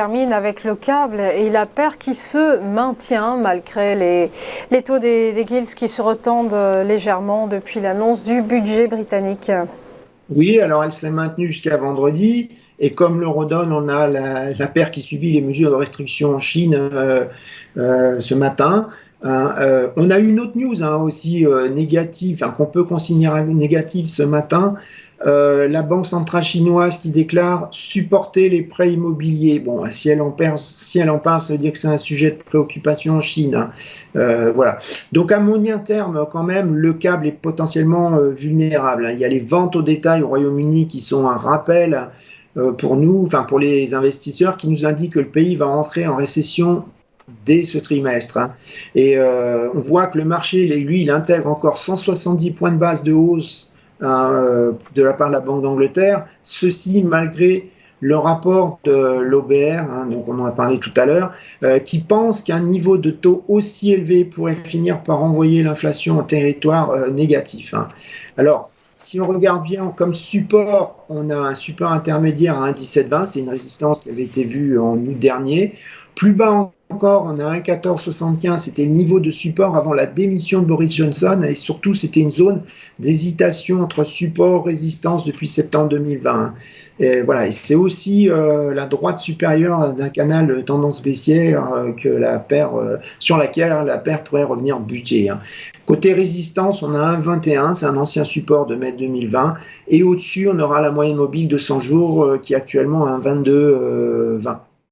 termine avec le câble et la paire qui se maintient malgré les taux des guilds qui se retendent légèrement depuis l'annonce du budget britannique. Oui, alors elle s'est maintenue jusqu'à vendredi. Et comme l'eurodoll, on a la paire qui subit les mesures de restriction en Chine ce matin. On a eu une autre news aussi négative, qu'on peut considérer négative ce matin. La Banque centrale chinoise qui déclare supporter les prêts immobiliers. Bon, si elle en parle, ça veut dire que c'est un sujet de préoccupation en Chine. Voilà. Donc à moyen terme, quand même, le câble est potentiellement vulnérable. Il y a les ventes au détail au Royaume-Uni qui sont un rappel pour nous, pour les investisseurs, qui nous indiquent que le pays va entrer en récession dès ce trimestre. Et on voit que le marché, lui, il intègre encore 170 points de base de hausse de la part de la Banque d'Angleterre, ceci malgré le rapport de l'OBR, donc on en a parlé tout à l'heure, qui pense qu'un niveau de taux aussi élevé pourrait finir par envoyer l'inflation en territoire négatif. Alors, si on regarde bien comme support, on a un support intermédiaire à 1,1720, c'est une résistance qui avait été vue en août dernier. Plus bas encore, on a 1,1475, c'était le niveau de support avant la démission de Boris Johnson, et surtout c'était une zone d'hésitation entre support et résistance depuis septembre 2020. Et voilà, et c'est aussi la droite supérieure d'un canal de tendance baissière sur laquelle la paire pourrait revenir buter. Côté résistance, on a 1,21, c'est un ancien support de mai 2020, et au-dessus, on aura la moyenne mobile de 100 jours qui est actuellement à 1,2220.